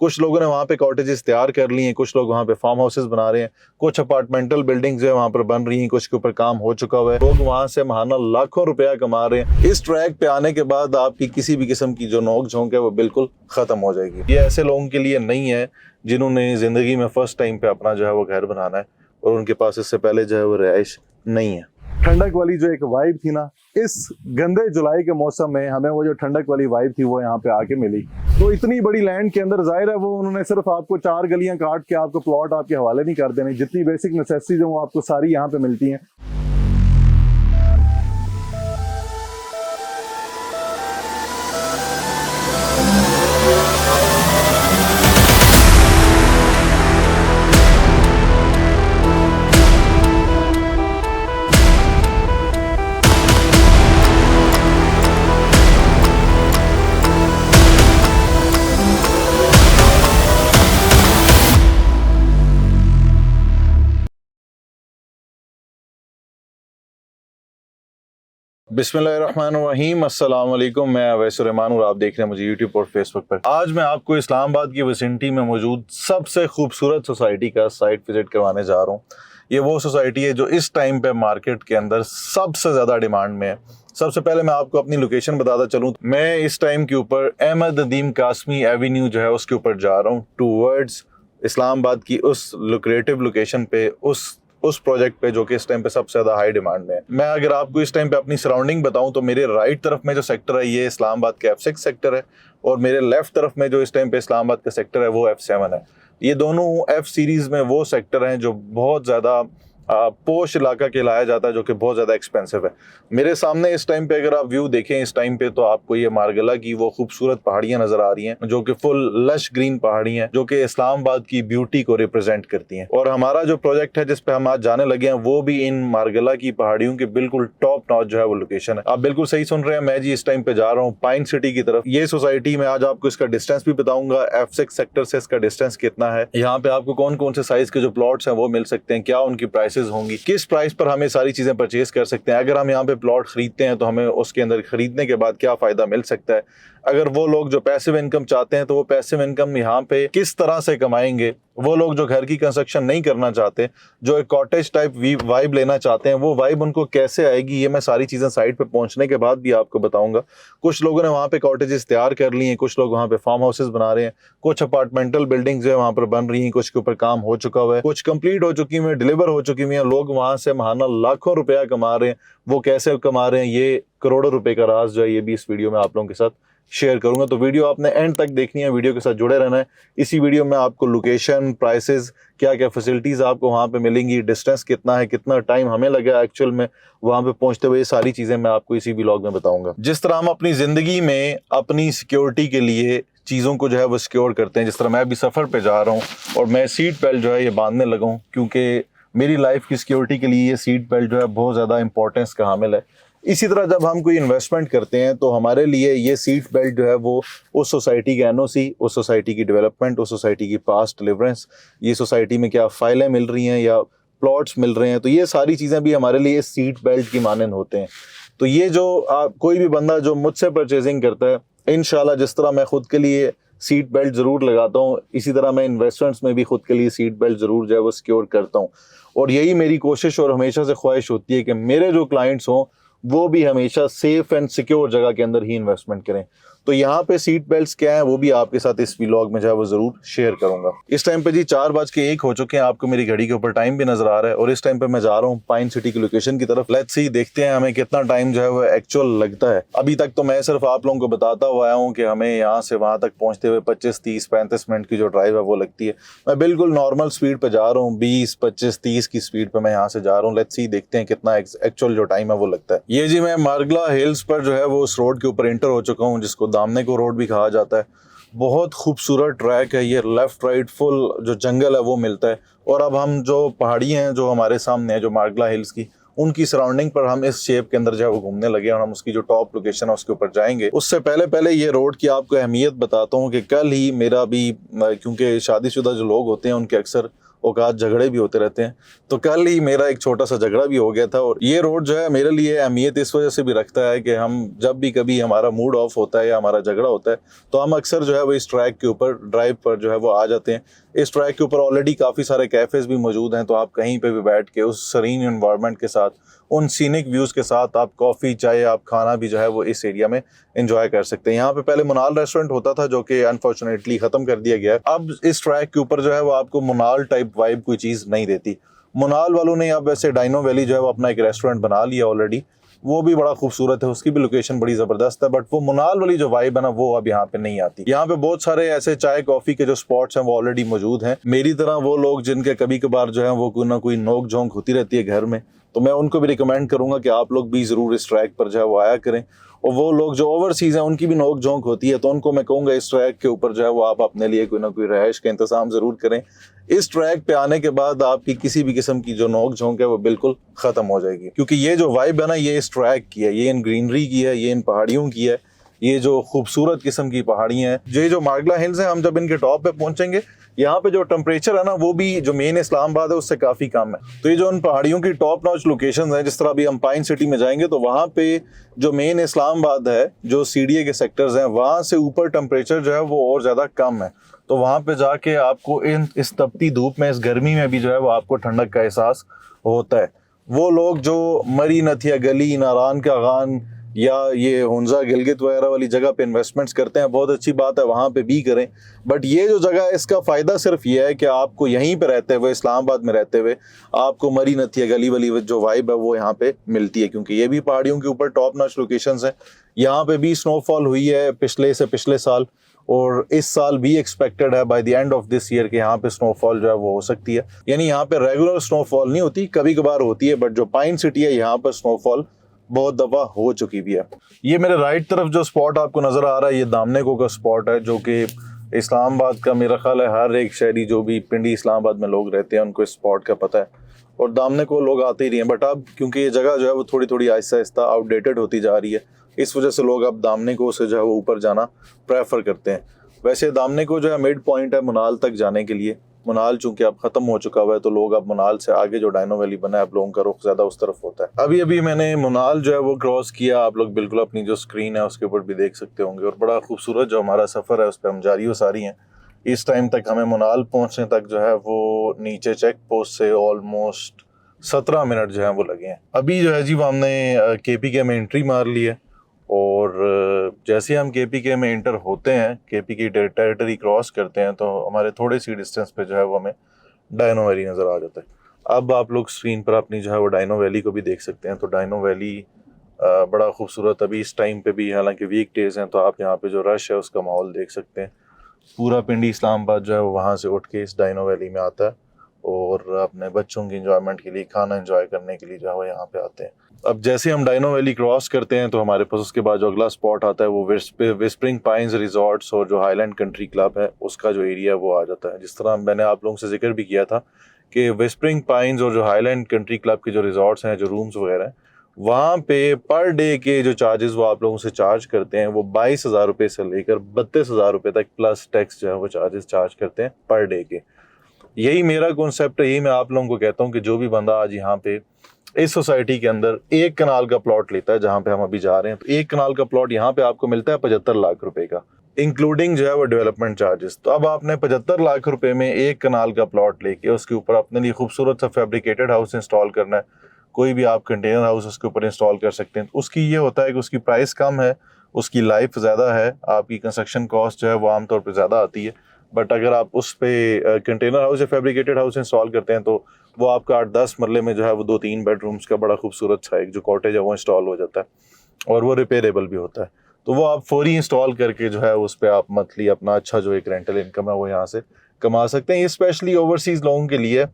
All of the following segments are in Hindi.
कुछ लोगों ने वहाँ पे कॉटेजेस तैयार कर लिए हैं, कुछ लोग वहाँ पे फार्म हाउसेस बना रहे हैं, कुछ अपार्टमेंटल बिल्डिंग्स जो है वहाँ पर बन रही हैं, कुछ के ऊपर काम हो चुका हुआ है। लोग वहाँ से महाना लाखों रुपया कमा रहे हैं। इस ट्रैक पे आने के बाद आपकी किसी भी किस्म की जो नोक झोंक है वो बिल्कुल खत्म हो जाएगी। ये ऐसे लोगों के लिए नहीं है जिन्होंने जिंदगी में फर्स्ट टाइम पे अपना जो है वो घर बनाना है और उनके पास इससे पहले जो है वो रिहाइश नहीं है। ठंडक वाली जो एक वाइब थी ना, इस गंदे जुलाई के मौसम में हमें वो जो ठंडक वाली वाइब थी वो यहाँ पे आके मिली। तो इतनी बड़ी लैंड के अंदर जाहिर है वो उन्होंने सिर्फ आपको 4 गलियां काट के आपको प्लॉट आपके हवाले नहीं कर देने, जितनी बेसिक नेसेसिटीज हैं वो आपको सारी यहाँ पे मिलती हैं। बिस्मिल्लाहिर्रहमानिर्रहीम, अस्सलाम वालेकुम। मैं अवैस रहमान और आप देख रहे हैं मुझे यूट्यूब और फेसबुक पर। आज मैं आपको इस्लामाबाद की विसिनिटी में मौजूद सबसे खूबसूरत सोसाइटी का साइट विजिट करवाने जा रहा हूँ। ये वो सोसाइटी है जो इस टाइम पे मार्केट के अंदर सबसे ज़्यादा डिमांड में है। सबसे पहले मैं आपको अपनी लोकेशन बताता चलूँ। मैं इस टाइम के ऊपर अहमद अदीम कासमी एवेन्यू जो है उसके ऊपर जा रहा हूँ, टूवर्ड्स इस्लामाबाद की उस लुक्रेटिव लोकेशन पे, उस प्रोजेक्ट पे जो कि इस टाइम पे सबसे ज़्यादा हाई डिमांड में है। मैं अगर आपको इस टाइम पे अपनी सराउंडिंग बताऊं तो मेरे राइट तरफ में जो सेक्टर है ये इस्लामाबाद का F6 सेक्टर है और मेरे लेफ्ट तरफ में जो इस टाइम पे इस्लामाबाद का सेक्टर है वो F7 है। ये दोनों F सीरीज़ में वो सेक्टर हैं जो बहुत ज़्यादा पोश इलाका कहलाया जाता है, जो कि बहुत ज़्यादा एक्सपेंसिव है। मेरे सामने इस टाइम पे अगर आप व्यू देखें इस टाइम पे तो आपको ये मारगला की वो खूबसूरत पहाड़ियाँ नज़र आ रही हैं जो कि फुल लश ग्रीन पहाड़ी हैं जो कि इस्लामाबाद की ब्यूटी को रिप्रेजेंट करती हैं। और हमारा जो प्रोजेक्ट है जिस पे हम आज जाने लगे हैं वो भी इन मारगला की पहाड़ियों के बिल्कुल टॉप नॉच जो है वो लोकेशन है। आप बिल्कुल सही सुन रहे हैं, मैं जी इस टाइम पे जा रहा हूँ पाइन सिटी की तरफ। ये सोसाइटी में आज आपको इसका डिस्टेंस भी बताऊंगा, F6 सेक्टर से इसका डिस्टेंस कितना है, यहाँ पे आपको कौन कौन से साइज के जो प्लॉट्स हैं वो मिल सकते हैं, क्या उनकी प्राइसेस होंगी, किस प्राइस पर हमें सारी चीजें परचेज कर सकते हैं, अगर हम यहाँ पे प्लॉट खरीदते हैं तो हमें उसके अंदर खरीदने के बाद क्या फायदा मिल सकता है, अगर वो लोग जो पैसिव इनकम चाहते हैं तो वो पैसिव इनकम यहाँ पे किस तरह से कमाएंगे, वो लोग जो घर की कंस्ट्रक्शन नहीं करना चाहते, जो एक कॉटेज टाइप वाइब लेना चाहते हैं, वो वाइब उनको कैसे आएगी, ये मैं सारी चीज़ें साइट पे पहुंचने के बाद भी आपको बताऊंगा। कुछ लोगों ने वहाँ पे कॉटेजेस तैयार कर लिए हैं, कुछ लोग वहाँ पे फार्म हाउसेस बना रहे हैं, कुछ अपार्टमेंटल बिल्डिंग्स जो है वहाँ पर बन रही हैं, कुछ के ऊपर काम हो चुका हुआ है, कुछ कंप्लीट हो चुकी हैं, डिलीवर हो चुकी हैं। लोग वहाँ से महाना लाखों रुपया कमा रहे हैं। वो कैसे कमा रहे हैं, ये करोड़ों रुपए का राज जो है ये भी इस वीडियो में आप लोगों के साथ शेयर करूंगा। तो वीडियो आपने एंड तक देखनी है, वीडियो के साथ जुड़े रहना है। इसी वीडियो में आपको लोकेशन, प्राइसेस, क्या क्या फैसिलिटीज आपको वहाँ पे मिलेंगी, डिस्टेंस कितना है, कितना टाइम हमें लगा एक्चुअल में वहाँ पे पहुंचते हुए, ये सारी चीजें मैं आपको इसी व्लॉग में बताऊंगा। जिस तरह हम अपनी जिंदगी में अपनी सिक्योरिटी के लिए चीज़ों को जो है वो सिक्योर करते हैं, जिस तरह मैं भी सफ़र पे जा रहा हूँ और मैं सीट बेल्ट जो है ये बांधने लगा हूँ क्योंकि मेरी लाइफ की सिक्योरिटी के लिए ये सीट बेल्ट जो है बहुत ज़्यादा इंपॉर्टेंस का हामिल है। इसी तरह जब हम कोई इन्वेस्टमेंट करते हैं तो हमारे लिए ये सीट बेल्ट जो है वो उस सोसाइटी के NOC, उस सोसाइटी की डेवलपमेंट, उस सोसाइटी की पास्ट डिलीवरेंस, ये सोसाइटी में क्या फाइलें मिल रही हैं या प्लॉट्स मिल रहे हैं, तो ये सारी चीज़ें भी हमारे लिए सीट बेल्ट की मानन होते हैं। तो ये जो कोई भी बंदा जो मुझसे परचेजिंग करता है, इंशाल्लाह जिस तरह मैं खुद के लिए सीट बेल्ट ज़रूर लगाता हूँ, इसी तरह मैं इन्वेस्टमेंट्स में भी खुद के लिए सीट बेल्ट ज़रूर जो है वो सिक्योर करता हूँ। और यही मेरी कोशिश और हमेशा से ख्वाहिश होती है कि मेरे जो क्लाइंट्स हों वो भी हमेशा सेफ एंड सिक्योर जगह के अंदर ही इन्वेस्टमेंट करें। तो यहाँ पे सीट बेल्ट्स क्या है वो भी आपके साथ इस व्लॉग में जो है वो जरूर शेयर करूंगा। इस टाइम पे जी 4:01 हो चुके हैं, आपको मेरी घड़ी के ऊपर टाइम भी नजर आ रहा है और इस टाइम पे मैं जा रहा हूँ पाइन सिटी की लोकेशन की तरफ। लेट्स सी, देखते हैं हमें कितना टाइम जो है वो एक्चुअल लगता है। अभी तक तो मैं सिर्फ आप लोगों को बताता हुआ आया हूँ कि हमें यहाँ से वहाँ तक पहुँचते हुए 25, 30, 35 मिनट की जो ड्राइव है वो लगती है। मैं बिल्कुल नॉर्मल स्पीड पर जा रहा हूँ, 20, 25, 30 की स्पीड पर मैं यहाँ से जा रहा हूँ। लेट्स सी, देखते हैं कितना एक्चुअल जो टाइम है वो लगता है। ये जी मैं मारगला हिल्स पर जो है वो उस रोड के ऊपर एंटर हो चुका हूँ जिसको दामने को रोड भी कहा जाता है। बहुत खूबसूरत ट्रैक है ये, लेफ्ट राइट फुल जो जंगल है वो मिलता है। और अब हम जो पहाड़ी हैं जो हमारे सामने है, जो मारगला हिल्स की, उनकी सराउंडिंग पर हम इस शेप के अंदर जो है वो घूमने लगे और हम उसकी जो टॉप लोकेशन है उसके ऊपर जाएंगे। उससे पहले ये रोड की आपको अहमियत बताता हूँ कि कल ही मेरा भी, क्योंकि शादीशुदा जो लोग होते हैं उनके अक्सर औकात झगड़े भी होते रहते हैं। तो कल ही मेरा एक छोटा सा झगड़ा भी हो गया था। और ये रोड जो है मेरे लिए अहमियत इस वजह से भी रखता है कि हम जब भी कभी हमारा मूड ऑफ होता है या हमारा झगड़ा होता है तो हम अक्सर जो है वो इस ट्रैक के ऊपर ड्राइव पर जो है वो आ जाते हैं। इस ट्रैक के ऊपर ऑलरेडी काफ़ी सारे कैफ़ेज़ भी मौजूद हैं, तो आप कहीं पे भी बैठ के उस सरीन एनवायरनमेंट के साथ, उन सीनिक व्यूज़ के साथ आप कॉफ़ी चाय आप खाना भी जो है वो इस एरिया में एंजॉय कर सकते हैं। यहाँ पे पहले मुनाल रेस्टोरेंट होता था जो कि अनफॉर्चुनेटली ख़त्म कर दिया गया है। अब इस ट्रैक के ऊपर जो है वो आपको मुनाल टाइप वाइब कोई चीज़ नहीं देती। मुनाल वालों ने अब वैसे डाइनो वैली जो है वो अपना एक रेस्टोरेंट बना लिया ऑलरेडी, वो भी बड़ा खूबसूरत है, उसकी भी लोकेशन बड़ी ज़बरदस्त है, बट वो मुनाल वाली जो वाइब है ना वो अब यहाँ पे नहीं आती। यहाँ पे बहुत सारे ऐसे चाय कॉफ़ी के जो स्पॉट्स हैं वो ऑलरेडी मौजूद हैं। मेरी तरह वो लोग जिनके कभी कभार जो है वो कोई ना कोई नोक झोंक होती रहती है घर में, तो मैं उनको भी रिकमेंड करूँगा कि आप लोग भी ज़रूर इस ट्रैक पर जो है वो आया करें। और वो लोग जो ओवरसीज़ हैं उनकी भी नोक झोंक होती है, तो उनको मैं कहूँगा इस ट्रैक के ऊपर जो है वो आप अपने लिए कोई ना कोई रहायश का इंतज़ाम ज़रूर करें। इस ट्रैक पे आने के बाद आपकी किसी भी किस्म की जो नोक झोंक है वो बिल्कुल ख़त्म हो जाएगी, क्योंकि ये जो वाइब है ना ये इस ट्रैक की है, ये इन ग्रीनरी की है, ये इन पहाड़ियों की है, ये जो खूबसूरत किस्म की पहाड़ियाँ हैं, जो मार्गला हिल्स हैं, हम जब इनके टॉप पे पहुंचेंगे यहाँ पे जो टेम्परेचर है ना वो भी जो मेन इस्लामाबाद है उससे काफ़ी कम है। तो ये जो उन पहाड़ियों की टॉप नॉच लोकेशंस हैं, जिस तरह अभी हम पाइन सिटी में जाएंगे तो वहाँ पे जो मेन इस्लामाबाद है, जो सीडीए के सेक्टर्स हैं, वहाँ से ऊपर टेम्परेचर जो है वो और ज़्यादा कम है। तो वहाँ पे जाके आपको इस तपती धूप में, इस गर्मी में भी जो है वो आपको ठंडक का एहसास होता है। वो लोग जो मरी नथिया गली, नारान का गान या ये हुंजा गिलगित वगैरह वाली जगह पे इन्वेस्टमेंट्स करते हैं, बहुत अच्छी बात है, वहाँ पे भी करें। बट ये जो जगह है इसका फ़ायदा सिर्फ ये है कि आपको यहीं पे रहते हुए, इस्लामाबाद में रहते हुए, आपको मरी नथिया गली वाली जो वाइब है वो यहाँ पे मिलती है, क्योंकि ये भी पहाड़ियों के ऊपर टॉप नॉच लोकेशंस हैं। यहाँ पे भी स्नोफॉल हुई है पिछले साल, और इस साल भी एक्सपेक्टेड है by the end of this year कि यहाँ पे स्नोफॉल जो है वो हो सकती है। यानी यहाँ पे रेगुलर स्नोफॉल नहीं होती, कभी कभार होती है, बट जो पाइन सिटी है यहाँ पर स्नोफॉल बहुत दफ़ा हो चुकी भी है। ये मेरे राइट तरफ जो स्पॉट आपको नज़र आ रहा है ये दामनेको का स्पॉट है, जो कि इस्लामाबाद का मेरा ख्याल है हर एक शहरी जो भी पिंडी इस्लामाबाद में लोग रहते हैं उनको इस स्पॉट का पता है, और दामनेको लोग आते ही रहे हैं। बट अब क्योंकि ये जगह जो है वो थोड़ी थोड़ी आहिस्ता आहिस्ता आउटडेटेड होती जा रही है, इस वजह से लोग अब दामनेको से जो है वो ऊपर जाना प्रेफर करते हैं। वैसे दामनेको जो है मिड पॉइंट है मुनाल तक जाने के लिए। मुनाल चूंकि अब ख़त्म हो चुका हुआ है तो लोग अब मुनाल से आगे जो डायनो वैली बना है अब लोगों का रुख ज़्यादा उस तरफ होता है। अभी अभी मैंने मुनाल जो है वो क्रॉस किया, आप लोग बिल्कुल अपनी जो स्क्रीन है उसके ऊपर भी देख सकते होंगे, और बड़ा खूबसूरत जो हमारा सफ़र है उस पर हम जारी सारी हैं। इस टाइम तक हमें मुनाल पहुँचने तक जो है वो नीचे चेक पोस्ट से ऑलमोस्ट 17 मिनट जो है वो लगे हैं। अभी जो है जी वो हमने KPK में एंट्री मार ली है, और जैसे हम KPK में इंटर होते हैं, KPK की टेरिटरी क्रॉस करते हैं, तो हमारे थोड़ी सी डिस्टेंस पे जो है वो हमें डायनो वैली नज़र आ जाता है। अब आप लोग स्क्रीन पर अपनी जो है वो डायनो वैली को भी देख सकते हैं। तो डायनो वैली बड़ा खूबसूरत अभी इस टाइम पे भी, हालांकि वीक डेज़ हैं, तो आप यहाँ पे जो रश है उसका माहौल देख सकते हैं। पूरा पिंडी इस्लामाबाद जो है वो वहाँ से उठ के इस डायनो वैली में आता है, और अपने बच्चों की इंजॉयमेंट के लिए, खाना इंजॉय करने के लिए जो है वो यहाँ पे आते हैं। अब जैसे हम डायनो वैली क्रॉस करते हैं तो हमारे पास उसके बाद जो अगला स्पॉट आता है वो विस्परिंग पाइन्स रिजॉर्ट्स और जो हाईलैंड कंट्री क्लब है उसका जो एरिया है वो आ जाता है। जिस तरह मैंने आप लोगों से जिक्र भी किया था कि विस्परिंग पाइन्स और जो हाईलैंड कंट्री क्लब के जो रिजॉर्ट्स हैं, जो रूम्स वगैरह हैं, वहाँ पे पर डे के जो चार्जेस वो आप लोगों से चार्ज करते हैं वो 22,000 रुपये से लेकर 32,000 रुपये तक प्लस टैक्स जो है वो चार्जेस चार्ज करते हैं पर डे के। यही मेरा कॉन्सेप्ट है, यही मैं आप लोगों को कहता हूँ कि जो भी बंदा आज यहाँ पे इस सोसाइटी के अंदर एक कनाल का प्लॉट लेता है, जहाँ पे हम अभी जा रहे हैं, तो एक कनाल का प्लॉट यहाँ पे आपको मिलता है 75 लाख रुपए का, इंक्लूडिंग जो है वो डेवलपमेंट चार्जेस। तो अब आपने 75 लाख रुपए में एक कनाल का प्लॉट लेके उसके ऊपर अपने लिए खूबसूरत सा फैब्रिकेटेड हाउस इंस्टॉल करना है, कोई भी आप कंटेनर हाउस उसके ऊपर इंस्टॉल कर सकते हैं। उसकी ये होता है कि उसकी प्राइस कम है, उसकी लाइफ ज़्यादा है, आपकी कंस्ट्रक्शन कॉस्ट जो है वो आमतौर पर ज़्यादा आती है। बट अगर आप उस पे कंटेनर हाउस या फैब्रिकेटेड हाउस इंस्टॉल करते हैं तो वो आपका 8-10 मरले में जो है वो 2-3 बेडरूम्स का बड़ा खूबसूरत सा एक जो कॉटेज है वो इंस्टॉल हो जाता है, और वो रिपेयरेबल भी होता है। तो वो आप फौरी इंस्टॉल करके जो है उस पर आप मंथली अपना अच्छा जो एक रेंटल इनकम है वो यहाँ से कमा सकते हैं। ये स्पेशली ओवरसीज़ लोगों के लिए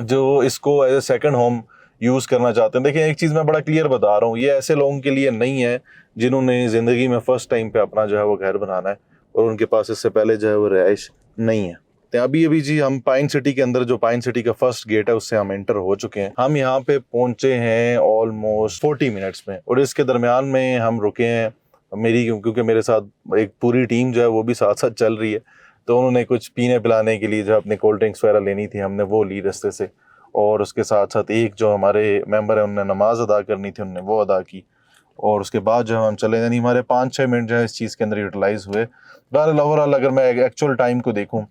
जो इसको as a second home use करना चाहते हैं। देखिए एक चीज़ मैं बड़ा क्लियर बता रहा हूँ, ये ऐसे लोगों के लिए नहीं है जिन्होंने ज़िंदगी में फ़र्स्ट टाइम पे अपना जो है वो घर बनाना है और उनके पास इससे पहले जो है वो रिहाइश नहीं है। तो अभी अभी जी हम पाइन सिटी के अंदर, जो पाइन सिटी का फर्स्ट गेट है उससे हम एंटर हो चुके हैं। हम यहाँ पे पहुँचे हैं ऑलमोस्ट 40 मिनट्स में, और इसके दरमियान में हम रुके हैं क्योंकि मेरे साथ एक पूरी टीम जो है वो भी साथ साथ चल रही है। तो उन्होंने कुछ पीने पिलाने के लिए जो अपनी कोल्ड ड्रिंक्स वगैरह लेनी थी, हमने वो ली रास्ते से। और उसके साथ साथ एक जो हमारे मेंबर है उन्होंने नमाज अदा करनी थी, उन्होंने वो अदा की। और उसके बाद जो हम चले, यानी हमारे 5-6 मिनट जो है इस चीज़ के अंदर यूटिलाइज़ हुए। बहरहाल ओवरऑल अगर मैं एक्चुअल टाइम को देखूँ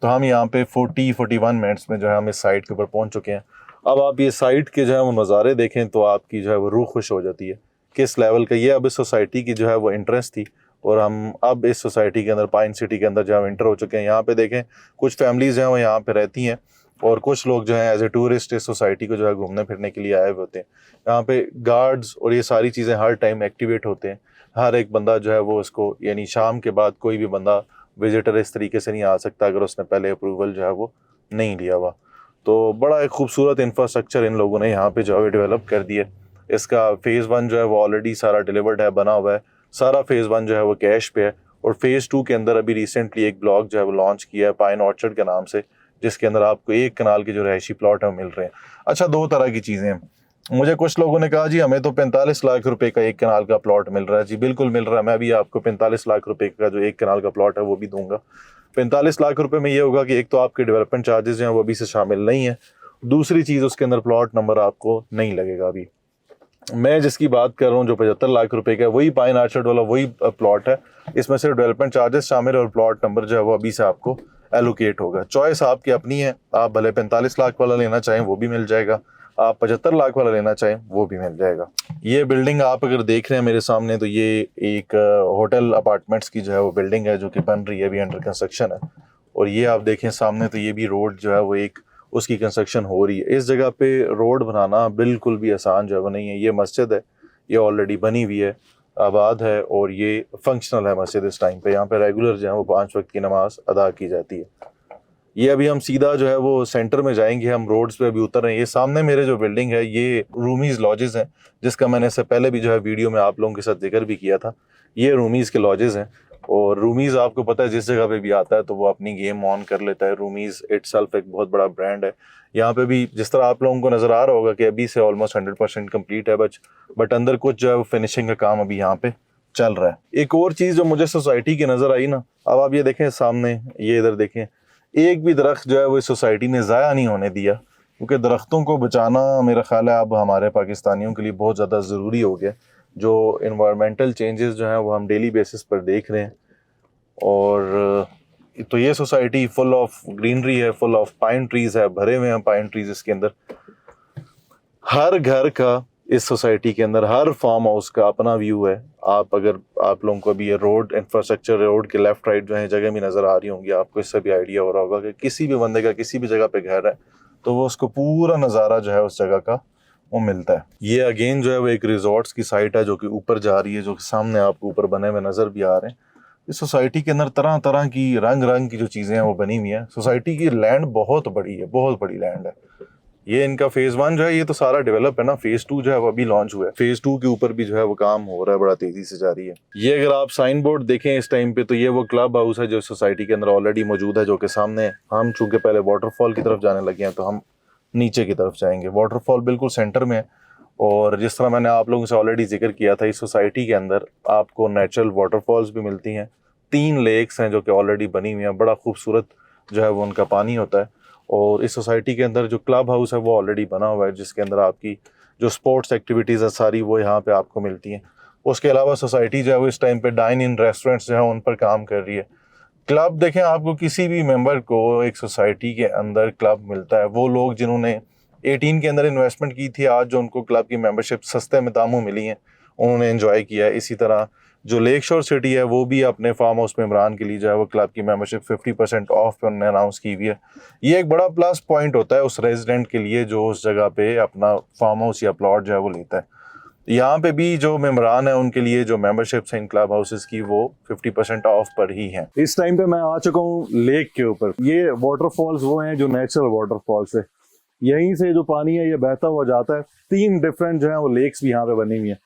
तो हम यहाँ पे 40-41 मिनट्स में जो है हम इस साइट के ऊपर पहुँच चुके हैं। अब आप ये साइट के जो है वो नज़ारे देखें तो आपकी जो है वो रूह खुश हो जाती है किस लेवल का ये अब इस सोसाइटी की जो है वो इंटरेस्ट थी। और हम अब इस सोसाइटी के अंदर, पाइन सिटी के अंदर जो हम इंटर हो चुके हैं। यहाँ पे देखें कुछ फैमिलीज़ हैं वो यहाँ पे रहती हैं और कुछ लोग जो हैं एज ए टूरिस्ट इस सोसाइटी को जो है घूमने फिरने के लिए आए हुए होते हैं। यहाँ पे गार्ड्स और ये सारी चीज़ें हर टाइम एक्टिवेट होते हैं। हर एक बंदा जो है वो इसको, यानी शाम के बाद कोई भी बंदा विजिटर इस तरीके से नहीं आ सकता अगर उसने पहले अप्रूवल जो है वो नहीं लिया हुआ। तो बड़ा एक खूबसूरत इंफ्रास्ट्रक्चर इन लोगों ने यहाँ पे जो है डेवलप कर दिया। इसका फ़ेज़ 1 जो है वो ऑलरेडी सारा डिलीवर्ड है, बना हुआ है। सारा फ़ेज़ 1 जो है वो कैश पे है। और फ़ेज़ 2 के अंदर अभी रिसेंटली एक ब्लॉक जो है वो लॉन्च किया है पाइन ऑर्चर्ड के नाम से, जिसके अंदर आपको 1 कनाल के जो रहायशी प्लॉट है वो मिल रहे हैं। अच्छा, 2 तरह की चीज़ें हैं। मुझे कुछ लोगों ने कहा जी हमें तो 45 लाख रुपए का 1 कनाल का प्लॉट मिल रहा है। जी बिल्कुल मिल रहा है, मैं भी आपको 45 लाख रुपए का जो 1 कनाल का प्लॉट है वो भी दूंगा। 45 लाख रुपए में ये होगा कि एक तो आपके डेवलपमेंट चार्जेस जो हैं वो अभी से शामिल नहीं है, दूसरी चीज़ उसके अंदर प्लॉट नंबर आपको नहीं लगेगा। अभी मैं जिसकी बात कर रहा हूँ जो 75 लाख रुपए का है, वही पाइन आर्चर्ड वाला वही प्लॉट है। इसमें सिर्फ डेवलपमेंट चार्जेस शामिल है और प्लॉट नंबर जो है वो अभी से आपको एलोकेट होगा। चॉइस आपकी अपनी है, आप भले 45 लाख वाला लेना चाहें वो भी मिल जाएगा, आप 75 लाख वाला लेना चाहें वो भी मिल जाएगा। ये बिल्डिंग आप अगर देख रहे हैं मेरे सामने तो ये एक होटल अपार्टमेंट्स की जो है वो बिल्डिंग है जो कि बन रही है, अभी अंडर कंस्ट्रक्शन है। और ये आप देखें सामने तो ये भी रोड जो है वो एक उसकी कंस्ट्रक्शन हो रही है। इस जगह पे रोड बनाना बिल्कुल भी आसान जो है वो नहीं है। ये मस्जिद है, ये ऑलरेडी बनी हुई है, आबाद है और ये फंक्शनल है मस्जिद इस टाइम पे। यहाँ पे रेगुलर जो है वो 5 वक्त की नमाज अदा की जाती है। ये अभी हम सीधा जो है वो सेंटर में जाएंगे, हम रोड्स पे अभी उतर रहे हैं। ये सामने मेरे जो बिल्डिंग है ये रूमीज लॉजेस हैं, जिसका मैंने इससे पहले भी जो है वीडियो में आप लोगों के साथ जिक्र भी किया था। ये रूमीज के लॉजेस हैं और रूमीज आपको पता है जिस जगह पे भी आता है तो वो अपनी गेम ऑन कर लेता है। रूमीज इटसेल्फ एक बहुत बड़ा ब्रांड है। यहाँ पे भी जिस तरह आप लोगों को नज़र आ रहा होगा कि अभी से ऑलमोस्ट 100% कम्प्लीट है बट अंदर कुछ जो है वो फिनिशिंग का काम अभी यहाँ पे चल रहा है। एक और चीज़ जो मुझे सोसाइटी की नज़र आई ना, अब आप ये देखें सामने, ये इधर देखें, एक भी दरख्त जो है वो इस सोसाइटी ने ज़ाया नहीं होने दिया, क्योंकि दरख्तों को बचाना मेरा ख्याल है अब हमारे पाकिस्तानियों के लिए बहुत ज़्यादा ज़रूरी हो गया। जो इन्वायरमेंटल चेंजेस जो हैं वो हम डेली बेसिस पर देख रहे हैं। और तो ये सोसाइटी फुल ऑफ ग्रीनरी है, फुल ऑफ पाइन ट्रीज़ है, भरे हुए हैं पाइन ट्रीज़ इसके अंदर। हर घर का इस सोसाइटी के अंदर, हर फार्म हाउस का अपना व्यू है। अगर आप लोगों को अभी ये रोड इंफ्रास्ट्रक्चर, रोड के लेफ्ट राइट जो है जगह भी नज़र आ रही होंगी, आपको इससे भी आइडिया हो रहा होगा कि किसी भी बंदे का किसी भी जगह पे घर है तो वो उसको पूरा नज़ारा जो है उस जगह का वो मिलता है। ये अगेन जो है वो एक रिजॉर्ट्स की साइट है जो कि ऊपर जा रही है, जो कि सामने आपको ऊपर बने हुए नज़र भी आ रहे हैं। इस सोसाइटी के अंदर तरह तरह की रंग रंग की जो चीज़ें हैं वो बनी हुई हैं। सोसाइटी की लैंड बहुत बड़ी है, बहुत बड़ी लैंड है। ये इनका फ़ेज़ 1 जो है ये तो सारा डेवलप है ना, फ़ेज़ 2 जो है वो अभी लॉन्च हुआ है। फ़ेज़ 2 के ऊपर भी जो है वो काम हो रहा है, बड़ा तेज़ी से जारी है। ये अगर आप साइन बोर्ड देखें इस टाइम पे तो ये वो क्लब हाउस है जो सोसाइटी के अंदर ऑलरेडी मौजूद है, जो कि सामने है। हम चूँकि पहले वाटरफॉल की तरफ जाने लगे हैं तो हम नीचे की तरफ जाएंगे। वाटरफॉल बिल्कुल सेंटर में है और जिस तरह मैंने आप लोगों से ऑलरेडी जिक्र किया था, इस सोसाइटी के अंदर आपको नेचुरल वाटरफॉल्स भी मिलती हैं। 3 लेक्स हैं जो कि ऑलरेडी बनी हुई हैं, बड़ा खूबसूरत जो है वो उनका पानी होता है। और इस सोसाइटी के अंदर जो क्लब हाउस है वो ऑलरेडी बना हुआ है, जिसके अंदर आपकी जो स्पोर्ट्स एक्टिविटीज़ है सारी वो यहाँ पे आपको मिलती हैं। उसके अलावा सोसाइटी जो है वो इस टाइम पे डाइन इन रेस्टोरेंट्स जो है उन पर काम कर रही है। क्लब देखें, आपको किसी भी मेंबर को एक सोसाइटी के अंदर क्लब मिलता है। वो लोग जिन्होंने 18 के अंदर इन्वेस्टमेंट की थी, आज जो उनको क्लब की मेंबरशिप सस्ते में दामों मिली हैं, उन्होंने एंजॉय किया है। इसी तरह जो लेक शोर सिटी है वो भी अपने फार्म हाउस मेम्बरान के लिए जो है वो क्लब की मेंबरशिप 50% ऑफ पे उन्होंने अनाउंस की हुई है। ये एक बड़ा प्लस पॉइंट होता है उस रेजिडेंट के लिए जो उस जगह पे अपना फार्म हाउस या प्लॉट जो है वो लेता है। यहाँ पे भी जो मेम्बरान है उनके लिए जो मेंबरशिप्स हैं इन क्लब हाउसेस की वो 50% ऑफ पर ही हैं। इस टाइम पे मैं आ चुका हूँ लेक के ऊपर। ये वाटरफॉल्स वो हैं जो नेचुरल वाटरफॉल्स है, यहीं से जो पानी है ये बहता हुआ जाता है। 3 डिफरेंट जो है वो लेक्स भी यहाँ पे बनी हुई है।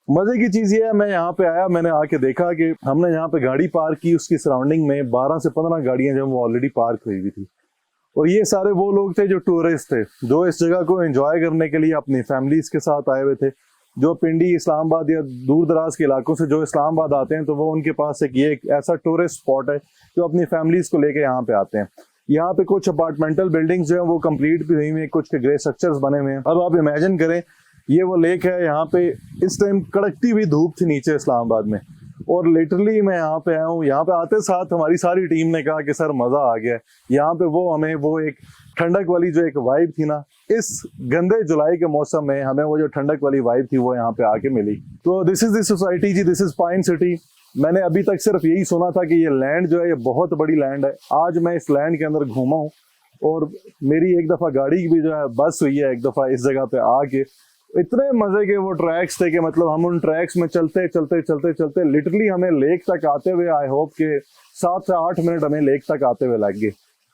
मजे की चीज ये है, मैं यहाँ पे आया, मैंने आके देखा कि हमने यहाँ पे गाड़ी पार्क की, उसकी सराउंडिंग में 12 से 15 गाड़ियां जो वो ऑलरेडी पार्क हुई हुई थी। और ये सारे वो लोग थे जो टूरिस्ट थे, जो इस जगह को एंजॉय करने के लिए अपनी फैमिलीज के साथ आए हुए थे। जो पिंडी, इस्लामाबाद या दूर दराज के इलाकों से जो इस्लामाबाद आते हैं, तो वो उनके पास एक ऐसा टूरिस्ट स्पॉट है जो अपनी फैमिलीज को लेके यहाँ पे आते हैं। यहाँ पे कुछ अपार्टमेंटल बिल्डिंग्स जो है वो कंप्लीट भी हुई हुई हैं, कुछ के ग्रे स्ट्रक्चर्स बने हुए हैं। अब आप इमेजिन करें, ये वो लेक है, यहाँ पे इस टाइम कड़कती हुई धूप थी नीचे इस्लामाबाद में, और लिटरली मैं यहाँ पे आया हूँ। यहाँ पे आते साथ हमारी सारी टीम ने कहा कि सर मजा आ गया। यहाँ पे हमें वो एक ठंडक वाली जो एक वाइब थी ना, इस गंदे जुलाई के मौसम में हमें वो जो ठंडक वाली वाइब थी वो यहाँ पे आके मिली। तो दिस इज द सोसाइटी जी, दिस इज पाइन सिटी। मैंने अभी तक सिर्फ यही सुना था कि ये लैंड जो है ये बहुत बड़ी लैंड है। आज मैं इस लैंड के अंदर घूमा हूँ, और मेरी एक दफा गाड़ी भी जो है बस हुई है एक दफा इस जगह पे आके। इतने मजे के वो ट्रैक्स थे कि मतलब हम उन ट्रैक्स में चलते चलते चलते चलते लिटरली हमें लेक तक आते हुए, आई होप के 7 से 8 मिनट हमें लेक तक आते हुए लग गए।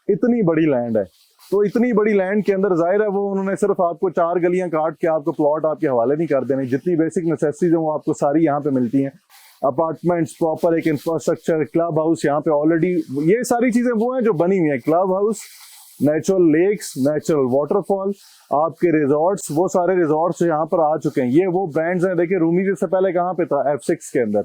इतनी बड़ी लैंड है। तो इतनी बड़ी लैंड के अंदर जाहिर है वो उन्होंने सिर्फ आपको 4 गलियां काट के आपको प्लॉट आपके हवाले नहीं कर देने। जितनी बेसिक नेसेसिटीज हैं वो आपको सारी यहाँ पे मिलती हैं। अपार्टमेंट्स, प्रॉपर एक इंफ्रास्ट्रक्चर, क्लब हाउस, यहाँ पे ऑलरेडी ये सारी चीजें वो हैं जो बनी हुई है। Club house, natural lakes, natural waterfall, आपके रिजॉर्ट्स, वो सारे रिजॉर्ट्स यहाँ पर आ चुके हैं। ये वो ब्रांड्स हैं। देखिए रूमीज से पहले कहाँ पे था? F6 के अंदर,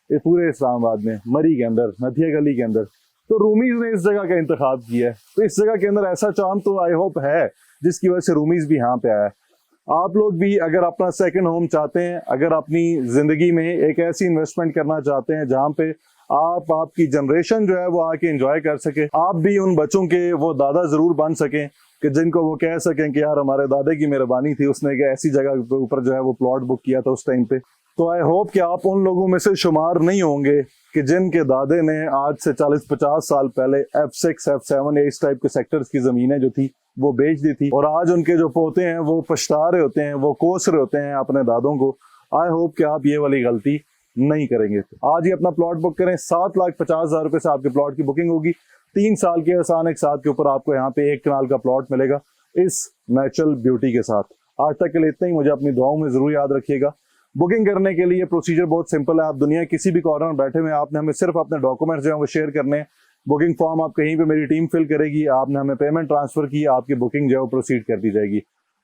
ये पूरे इस्लामाबाद में, मरी के अंदर, नथिया गली के अंदर। तो रूमीज ने इस जगह का इंतखाब किया है। तो इस जगह के अंदर ऐसा चार्म तो आई होप है जिसकी वजह से रूमीज भी यहाँ पे आया है। आप लोग भी अगर अपना सेकंड होम चाहते हैं, अगर अपनी जिंदगी में एक ऐसी इन्वेस्टमेंट करना चाहते हैं जहाँ पे आपकी जनरेशन जो है वो आके एंजॉय कर सके, आप भी उन बच्चों के वो दादा जरूर बन सकें कि जिनको वो कह सकें कि यार हमारे दादे की मेहरबानी थी, उसने एक ऐसी जगह के ऊपर जो है वो प्लॉट बुक किया था उस टाइम पे। तो आई होप कि आप उन लोगों में से शुमार नहीं होंगे कि जिनके दादे ने आज से 40-50 साल पहले F6, F7 या इस टाइप के सेक्टर्स की जमीनें जो थी वो बेच दी थी, और आज उनके जो पोते हैं वो पछता रहे होते हैं, वो कोस रहे होते हैं अपने दादों को। आई होप कि आप ये वाली गलती नहीं करेंगे। आज ही अपना प्लॉट बुक करें। 7,50,000 रुपए से आपके प्लॉट की बुकिंग होगी। 3 साल के आसान एक साथ के ऊपर आपको यहाँ पे 1 कनाल का प्लॉट मिलेगा इस नेचुरल ब्यूटी के साथ। आज तक के लिए इतना ही। मुझे अपनी दुआओं में जरूर याद रखिएगा। बुकिंग करने के लिए प्रोसीजर बहुत सिंपल है। आप दुनिया किसी भी कॉर्नर में बैठे हुए, आपने हमें सिर्फ अपने डॉक्यूमेंट्स जो है वो शेयर करने हैं। बुकिंग फॉर्म आप कहीं पे मेरी टीम फिल करेगी, आपने हमें पेमेंट ट्रांसफर की, आपकी बुकिंग जो है वो प्रोसीड कर दी जाएगी।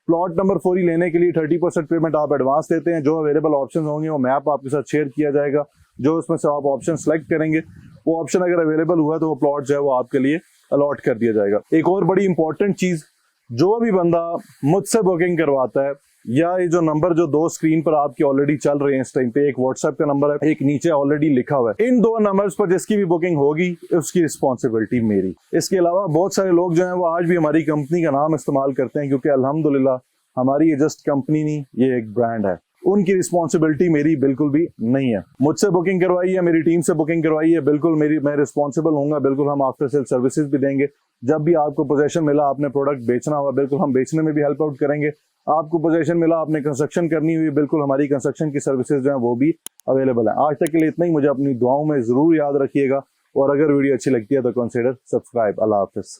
प्लॉट नंबर 4 लेने के लिए 30% पेमेंट आप एडवांस देते हैं। जो अवेलेबल ऑप्शन होंगे वो मैप आपके साथ शेयर किया जाएगा। जो उसमें से आप ऑप्शन सेलेक्ट करेंगे, वो ऑप्शन अगर अवेलेबल हुआ तो वो प्लॉट जो है वो आपके लिए अलॉट कर दिया जाएगा। एक और बड़ी इंपॉर्टेंट चीज, जो भी बंदा मुझसे बुकिंग करवाता है, या ये जो नंबर जो 2 स्क्रीन पर आपके ऑलरेडी चल रहे हैं इस टाइम पे, एक व्हाट्सएप का नंबर है, एक नीचे ऑलरेडी लिखा हुआ है, इन 2 नंबर्स पर जिसकी भी बुकिंग होगी उसकी रिस्पॉन्सिबिलिटी मेरी। इसके अलावा बहुत सारे लोग जो हैं वो आज भी हमारी कंपनी का नाम इस्तेमाल करते हैं, क्योंकि अल्हम्दुलिल्लाह हमारी ये जस्ट कंपनी नहीं, ये एक ब्रांड है। उनकी रिस्पॉन्सिबिलिटी मेरी बिल्कुल भी नहीं है। मुझसे बुकिंग करवाई है, मेरी टीम से बुकिंग करवाई है, बिल्कुल मैं रिस्पॉन्सिबल हूँ। बिल्कुल हम आफ्टर सेल सर्विसेज भी देंगे। जब भी आपको पोजेशन मिला, आपने प्रोडक्ट बेचना हुआ, बिल्कुल हम बेचने में भी हेल्प आउट करेंगे। आपको पोजेशन मिला, आपने कंस्ट्रक्शन करनी हुई, बिल्कुल हमारी कंस्ट्रक्शन की सर्विसेज जो है वो भी अवेलेबल है। आज तक के लिए इतना ही। मुझे अपनी दुआओं में जरूर याद रखिएगा, और अगर वीडियो अच्छी लगती है तो कंसिडर सब्सक्राइब। अल्लाह हाफिज।